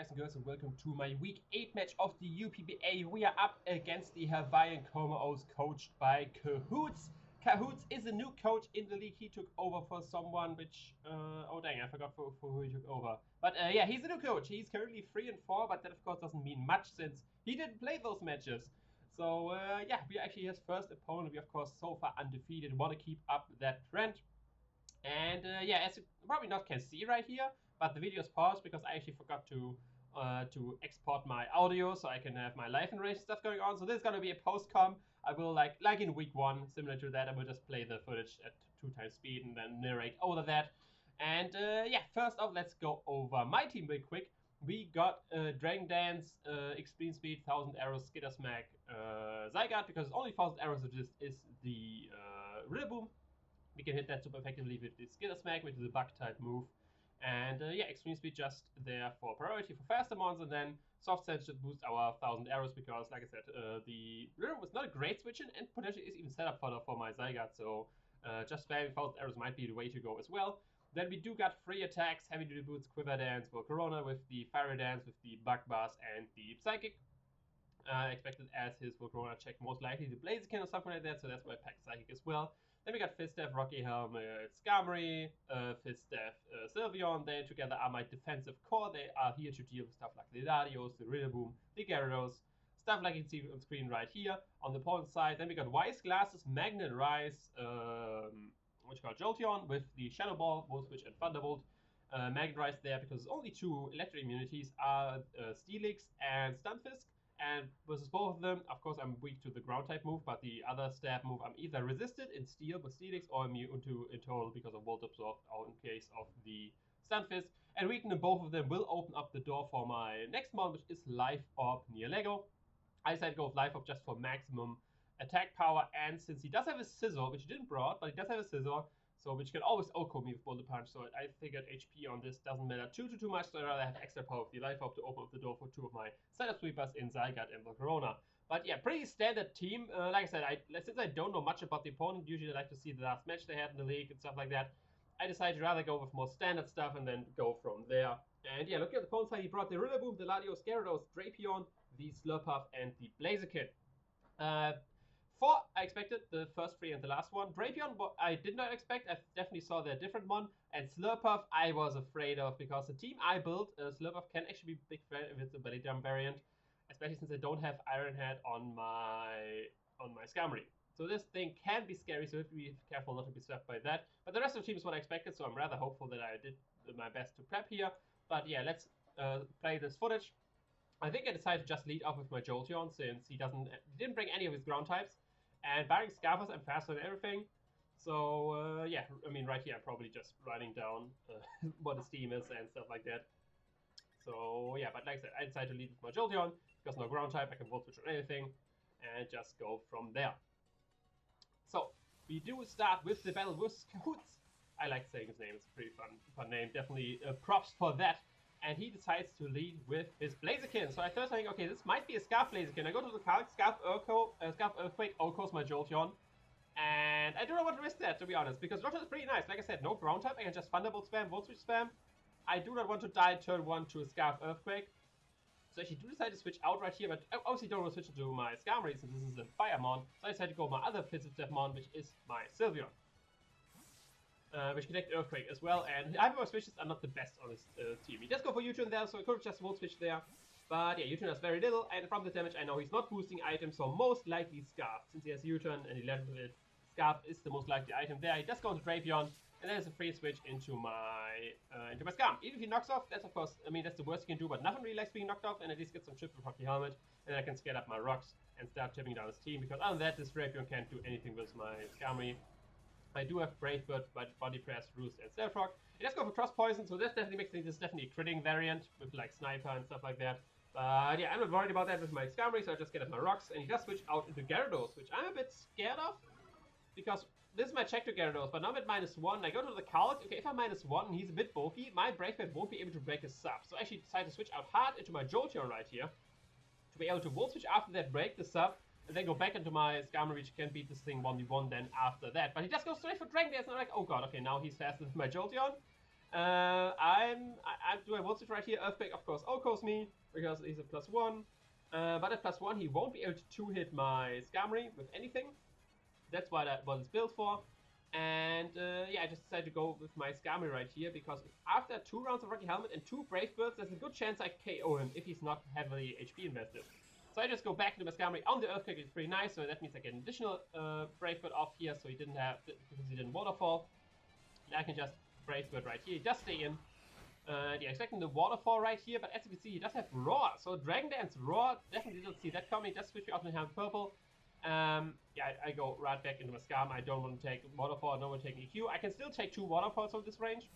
guys and girls, and welcome to my Week 8 match of the UPBA. We are up against the Hawaiian Kommo-os, coached by Kahuutz. Kahuutz is a new coach in the league. He took over for someone which... oh dang, I forgot for who he took over. But yeah, he's a new coach. He's currently 3-4, but that of course doesn't mean much since he didn't play those matches. So yeah, we are actually his first opponent. We of course so far undefeated. Want to keep up that trend. And yeah, as you probably not can see right here, but the video is paused because I actually forgot to export my audio so I can have my live narration stuff going on. So this is gonna be a post-com. I will like in week 1, similar to that, I will just play the footage at 2x speed and then narrate over that. And yeah, first off, let's go over my team real quick. We got Dragon Dance, Extreme Speed, 1000 Arrows, Skitter Smack, Zygarde, because only 1000 Arrows is the Rillaboom. We can hit that super effectively with the Skitter Smack, which is a bug type move. And yeah, Extreme Speed just there for priority for faster mons, and then Soft Sense should boost our 1000 Arrows because, like I said, the Rillaboom was not a great switch in, and potentially is even set up for my Zygarde, so just spamming 1000 Arrows might be the way to go as well. Then we do got 3 attacks, Heavy Duty Boots, Quiver Dance, Volcarona with the Fire Dance, with the Bug Buzz, and the Psychic. Expected as his Volcarona check, most likely the Blaziken or something like that, so that's why I packed Psychic as well. Then we got Fistaff, Rocky Helmet, Skarmory, Fistaff, Sylveon. They together are my defensive core. They are here to deal with stuff like the Latios, the Rillaboom, the Gyarados, stuff like you can see on screen right here. On the opponent's side, then we got Wise Glasses, Magnet Rise, which got Jolteon with the Shadow Ball, Volt Switch, and Thunderbolt. Magnet Rise there because only 2 electric immunities are Steelix and Stunfisk. And versus both of them, of course, I'm weak to the ground type move, but the other stab move, I'm either resisted in Steel with Steelix or immune to in total because of Volt Absorb, or in case of the Stunfisk. And weakening both of them will open up the door for my next mon, which is Life Orb near Lego. I decided to go with Life Orb just for maximum attack power, and since he does have a Scizor, which he didn't brought, but he does have a Scizor, so which can always OHKO me with Bullet Punch, so I figured HP on this doesn't matter too much, so I'd rather have extra power with the Life Orb to open up the door for 2 of my setup sweepers in Zygarde and Volcarona. But yeah, pretty standard team. Like I said, since I don't know much about the opponent, usually I like to see the last match they had in the league and stuff like that. I decided to rather go with more standard stuff and then go from there. And yeah, looking at the opponent's side, he brought the Rillaboom, the Latios, Gyarados, Drapion, the Slurpuff, and the Blaziken. 4, I expected, the first 3 and the last one. Drapion, I did not expect. I definitely saw the different one. And Slurpuff, I was afraid of because the team I built, Slurpuff can actually be a big threat if it's a belly drum variant, especially since I don't have Iron Head on my Skarmory. So this thing can be scary, so we have to be careful not to be swept by that. But the rest of the team is what I expected, so I'm rather hopeful that I did my best to prep here. But yeah, let's play this footage. I think I decided to just lead off with my Jolteon since he didn't bring any of his ground types. And barring Scarfers, I'm faster than everything. So, yeah, I mean, right here, I'm probably just writing down what his team is and stuff like that. So, yeah, but like I said, I decided to lead with my Jolteon, because no ground type, I can Volt Switch on anything, and just go from there. So, we do start with the battle with Kahuutz. I like saying his name, it's a pretty fun name, definitely props for that. And he decides to lead with his Blaziken. So I first think, okay, this might be a Scarf Blaziken. I go to the card, Scarf Earthquake, OHKOs my Jolteon. And I do not want to risk that, to be honest, because Jolteon is pretty nice. Like I said, no ground type, I can just Thunderbolt spam, Volt Switch spam. I do not want to die turn 1 to a Scarf Earthquake. So I actually do decide to switch out right here, but I obviously don't want to switch into my Skarmory since this is a Firemon. So I decided to go with my other Fizzle which is my Sylveon. Which can take Earthquake as well, and Hyperpower switches are not the best on this team. He does go for U-turn there, so I could have just Volt Switch there. But yeah, U-turn has very little, and from the damage I know he's not boosting items, so most likely Scarf. Since he has U-turn and he led with it, Scarf is the most likely item there. He does go into Drapion, and then there's a free switch into my Skarm. Even if he knocks off, that's of course, I mean, that's the worst he can do, but nothing really likes being knocked off, and at least get some chip with Rocky Helmet, and then I can scale up my rocks and start chipping down his team, because other than that, this Drapion can't do anything with my Skarmory. I do have Brave Bird, but Body Press, Roost, and Stealth Rock. It does go for Cross Poison, so that definitely makes this definitely a critting variant with like Sniper and stuff like that. But yeah, I'm not worried about that with my Skarmory, so I just get at my rocks, and he does switch out into Gyarados, which I'm a bit scared of, because this is my check to Gyarados, but now I'm at -1, I go to the Calc. Okay, if I'm -1 and he's a bit bulky, my Brave Bird won't be able to break his sub. So I actually decide to switch out hard into my Jolteon right here, to be able to Volt Switch after that, break the sub, and then go back into my Skarmory, which can beat this thing 1v1 then after that. But he just goes straight for Dragon Dance, and I'm like, oh god, okay, now he's faster than my Jolteon. I'm doing one switch right here. Earthquake, of course, OHKOs me because he's a +1. But at +1, he won't be able to two-hit my Skarmory with anything. That's what it's built for. And yeah, I just decided to go with my Skarmory right here because after 2 rounds of Rocky Helmet and 2 Brave Birds, there's a good chance I KO him if he's not heavily HP invested. So I just go back into my Skarmory on the Earthquake. It's pretty nice, so that means I get an additional Brave Bird off here, so he didn't have, because he didn't Waterfall. And I can just Brave Bird right here, just stay in. Yeah, expecting the Waterfall right here, but as you can see, he does have Roar. So Dragon Dance, Roar, definitely didn't see that coming. Just switch me out to Helmet Purple. Yeah, I go right back into my Skarm. I don't want to take Waterfall, I don't want to take EQ. I can still take 2 Waterfalls from this range.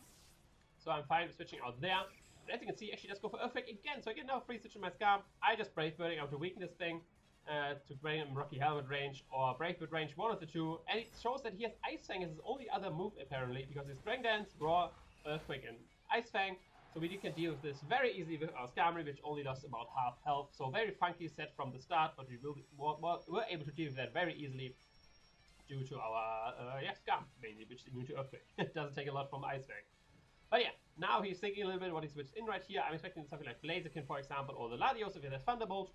So I'm fine with switching out there. But as you can see, actually just go for Earthquake again. So I get another free switch in my Skarm. I just Brave Birding out to weaken this thing. To bring him Rocky Helmet range or Brave Bird range, one of the two. And it shows that he has Ice Fang as his only other move apparently. Because he's Dragon Dance, Roar, Earthquake and Ice Fang. So we can deal with this very easily with our Skarmory, which only lost about half health. So very funky set from the start, but we were able to deal with that very easily due to our Skarm, mainly, which is immune to Earthquake. It doesn't take a lot from Ice Fang. But yeah, now he's thinking a little bit what he switched in right here. I'm expecting something like Blaziken, for example, or the Latios if he has Thunderbolt.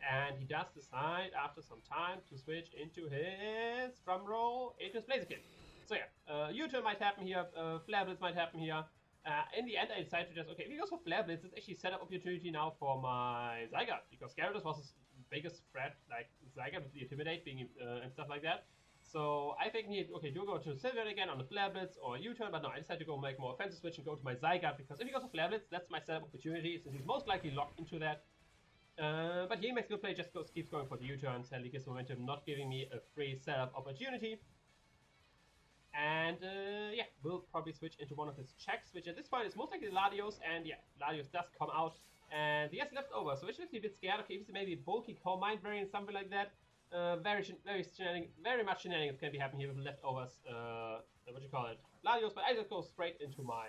And he does decide, after some time, to switch into his drumroll, into his Blaziken. So yeah, U-turn might happen here, Flare Blitz might happen here. In the end, I decided to just, okay, if he goes for Flare Blitz, it's actually a setup opportunity now for my Zygarde, because Gyarados was his biggest threat, like Zygarde with the Intimidate being and stuff like that. So I think he, okay, do go to Sylveon again on the Flare Blitz or U-turn, but no, I decided to go make more offensive switch and go to my Zygarde, because if he goes for Flare Blitz, that's my setup opportunity, since he's most likely locked into that. But he makes good play, just keeps going for the U-turn, sadly gives momentum, not giving me a free setup opportunity. And yeah, we'll probably switch into one of his checks, which at this point is most likely Latios, and yeah, Latios does come out, and he has leftover, so which makes me a bit scared. Okay, if it's maybe a bulky Core Mind variant, something like that, very much shenanigans can be happening here with leftovers, what you call it, Latios, but I just go straight into my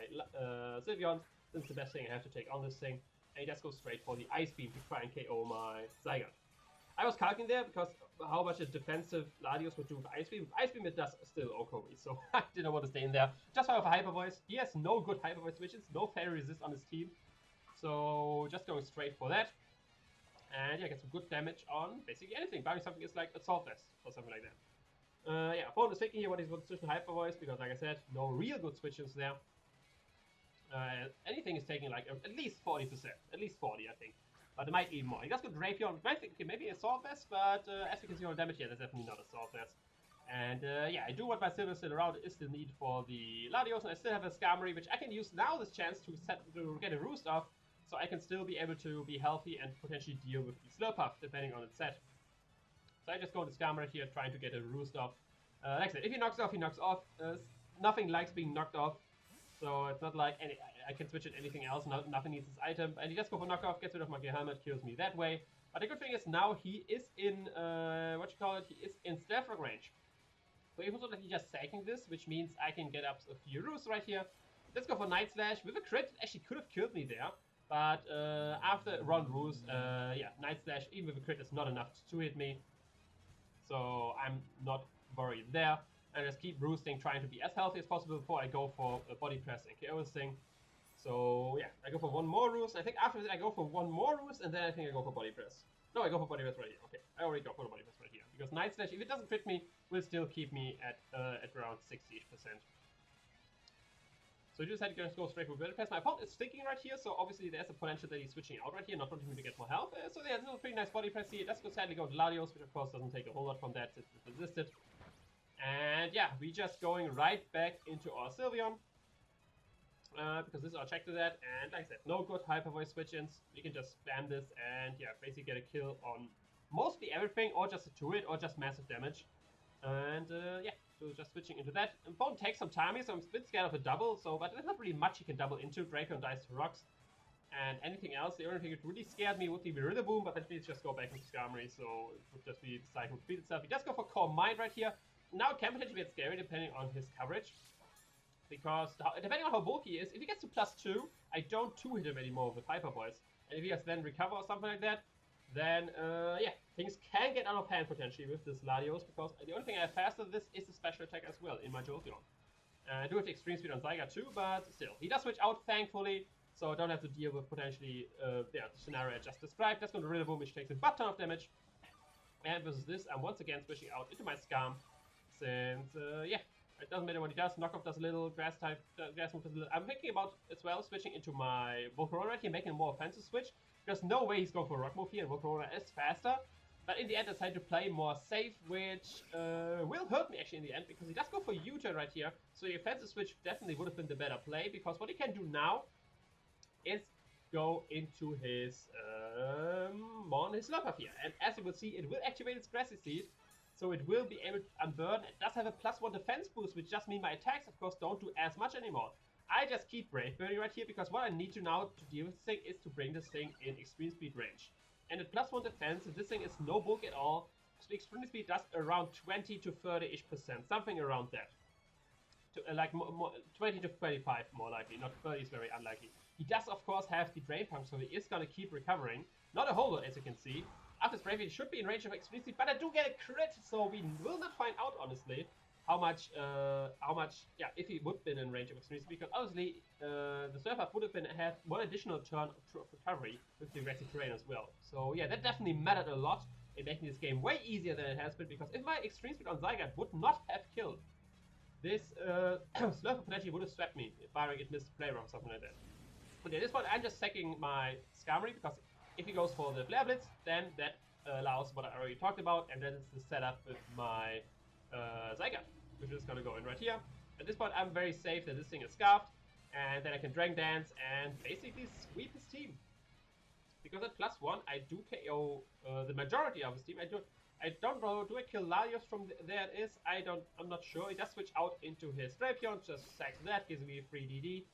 Sylveon, since the best thing I have to take on this thing, and he just goes straight for the Ice Beam to try and KO my Zygarde. I was calculating there because how much a defensive Latios would do with Ice Beam. With Ice Beam, it does still OHKO me, so I didn't want to stay in there. Just for Hyper Voice. He has no good Hyper Voice switches, no Fairy Resist on his team. So just going straight for that. And yeah, get some good damage on basically anything. Barring something is like Assault Vest or something like that. Yeah, opponent is thinking here what he's going to switch to Hyper Voice because, like I said, no real good switches there. Anything is taking like at least 40%. At least 40, I think. But it might even more. He does go Drapion. I think maybe Assault Vest, but as you can see on the damage here, that's definitely not Assault Vest. And yeah, I do want my Silver still around. It is the need for the Latios, and I still have a Skarmory, which I can use now this chance to get a Roost off, so I can still be able to be healthy and potentially deal with the Slurpuff, depending on its set. So I just go to Skarmory here, trying to get a Roost off. Like I said, if he knocks off, he knocks off. Nothing likes being knocked off. So it's not like I can switch it anything else, nothing needs this item. And he just go for knockoff, gets rid of my Helmet, kills me that way. But the good thing is now he is in, he is in Stealth Rock range. So even though he's just sacking this, which means I can get up a few roosts right here. Let's go for Night Slash with a crit, actually could have killed me there. But after round roost, yeah, Night Slash even with a crit is not enough to hit me. So I'm not worried there. And just keep roosting, trying to be as healthy as possible before I go for a body press and KO this thing. So yeah, I go for one more roost. I think after that I go for one more roost, and then I think I go for body press. No, I go for body press right here. Okay, I already go for the body press right here. Because Night Slash, if it doesn't crit me, will still keep me at around 60%. So you decided to go straight for body press. My opponent is sticking right here, so obviously there's a potential that he's switching out right here, not wanting me to get more health. So yeah, this is a pretty nice body press here. Let's go sadly go to Latios, which of course doesn't take a whole lot from that since it's resisted. And yeah, we just going right back into our Sylveon. Because this is our check to that, and like I said, no good Hyper Voice switch-ins. We can just spam this and yeah, basically get a kill on mostly everything, or just a 2-hit, or just massive damage. And yeah, so just switching into that. Opponent takes some time here, so I'm a bit scared of a double, so but there's not really much he can double into. Draco dies to rocks. And anything else, the only thing that really scared me would be Rillaboom, but that means just go back into Skarmory, so it would just be the cycle repeat itself. He does go for Core Mind right here. Now it can potentially get scary depending on his coverage. Because depending on how bulky he is, if he gets to +2, I don't 2-hit him anymore with Hyper Voice. And if he has then Recover or something like that, then yeah, things can get out of hand potentially with this Latios, because the only thing I have faster than this is the special attack as well in my Jolteon. I do have extreme speed on Scizor too, but still. He does switch out, thankfully, so I don't have to deal with potentially the scenario I just described. That's going to Rillaboom, which takes a butt ton of damage. And versus this, I'm once again switching out into my Scam, since, yeah, it doesn't matter what he does. Knockoff does a little, Grass move does a little. I'm thinking about, as well, switching into my Volcarona right here, making a more offensive switch. There's no way he's going for Rock Move here, and Volcarona is faster. But in the end, I decided to play more safe, which will hurt me actually in the end, because he does go for U-turn right here. So the offensive switch definitely would have been the better play, because what he can do now is go into his Slurpuff here. And as you will see, it will activate its Grassy Seed, so it will be able to unburn. It does have a +1 defense boost, which just means my attacks, of course, don't do as much anymore. I just keep Brave Bird right here, because what I need to now to deal with this thing is to bring this thing in extreme speed range. And at +1 defense, this thing is no bulk at all. So extreme speed does around 20 to 30-ish%, something around that. Like 20 to 25 more likely, not 30 is very unlikely. He does of course have the Drain Punch, so he is gonna keep recovering. Not a whole lot, as you can see. After Brave Bird, he should be in range of extreme speed, but I do get a crit, so we will not find out honestly how much, yeah, if he would have been in range of extreme speed, because obviously the Surfer would have had one additional turn of recovery with the aggressive terrain as well. So yeah, that definitely mattered a lot in making this game way easier than it has been, because if my extreme speed on Scizor would not have killed, this Slurper potentially would have swept me, barring it missed play or something like that. But at this point, I'm just sacking my Skarmory, because if he goes for the Flare Blitz, then that allows what I already talked about, and that is the setup with my Scizor, which is going to go in right here. At this point, I'm very safe that this thing is scarfed, and then I can Dragon Dance and basically sweep his team. Because at +1, I do KO the majority of his team. I don't know, do I kill Larios from there? It is, I'm not sure. He does switch out into his Drapion, just sacks that, gives me a free DD.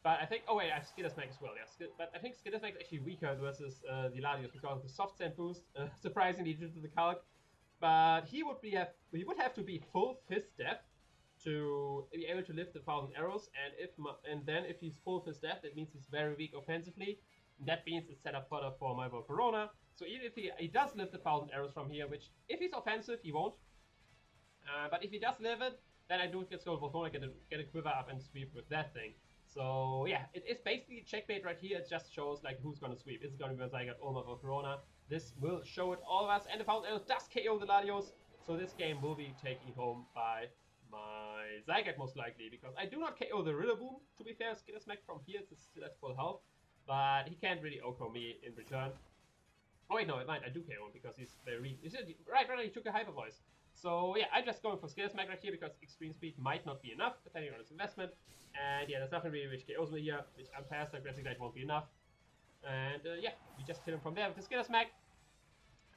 But I think, oh wait, I have Skittersmack as well, yeah. But I think Skittersmack is actually weaker versus the Larios because of the soft sand boost, surprisingly due to the calc. But he would have to be full Fist Death to be able to lift the 1,000 arrows, and then if he's full Fist Death, that means he's very weak offensively. And that means it's set up further for my Volcarona. So even if he does lift the 1,000 arrows from here, which if he's offensive, he won't. But if he does live it, then I do get Volcarona, get a quiver up and sweep with that thing. So yeah, it is basically checkmate right here. It just shows like who's gonna sweep. Is it gonna be Scizor or my Volcarona? This will show it all of us. And the 1,000 arrows does KO the Larios. So this game will be taken home by my Scizor most likely, because I do not KO the Rillaboom. To be fair, Skittersmack from here is still at full health, but he can't really OHKO me in return. Oh wait, no, I might. I do KO him because he's very... Right, he took a Hyper Voice. So yeah, I'm just going for Skittersmack right here because extreme speed might not be enough, depending on his investment. And yeah, there's nothing really which KOs me here, which I'm fast, aggressive Glide won't be enough. And yeah, we just kill him from there with the Skittersmack.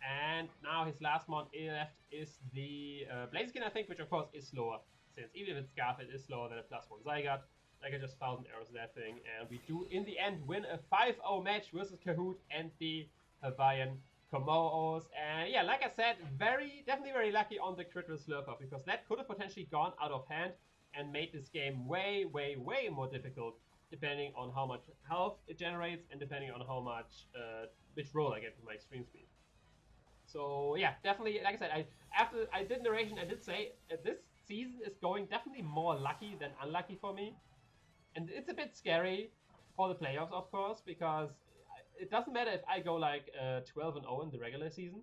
And now his last mon left is the Blaziken, I think, which of course is slower. Since even if it's Scarf, it is slower than a +1 Scizor. Like I just 1,000 arrows that thing. And we do, in the end, win a 5-0 match versus Kahoot and the Hawaiian Kommo-os. And yeah, like I said, definitely very lucky on the crit with Slurpuff, because that could have potentially gone out of hand and made this game way, way, way more difficult, depending on how much health it generates and depending on how much, which roll I get with my extreme speed. So yeah, definitely, like I said, after I did narration, I did say this season is going definitely more lucky than unlucky for me. And it's a bit scary for the playoffs, of course, because it doesn't matter if I go like 12-0 in the regular season.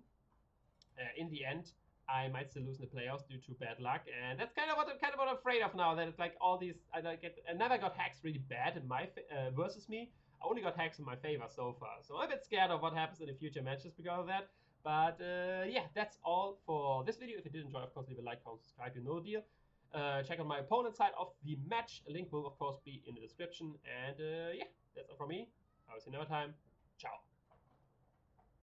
In the end, I might still lose in the playoffs due to bad luck, and that's kind of what I'm afraid of now. That it's like all these, I never got hacks really bad in my versus me. I only got hacks in my favor so far, so I'm a bit scared of what happens in the future matches because of that. But yeah, that's all for this video. If you did enjoy, of course, leave a like, comment, subscribe. You know the deal. Check out my opponent's side of the match. A link will, of course, be in the description. And yeah, that's all from me. I will see you another time. Ciao.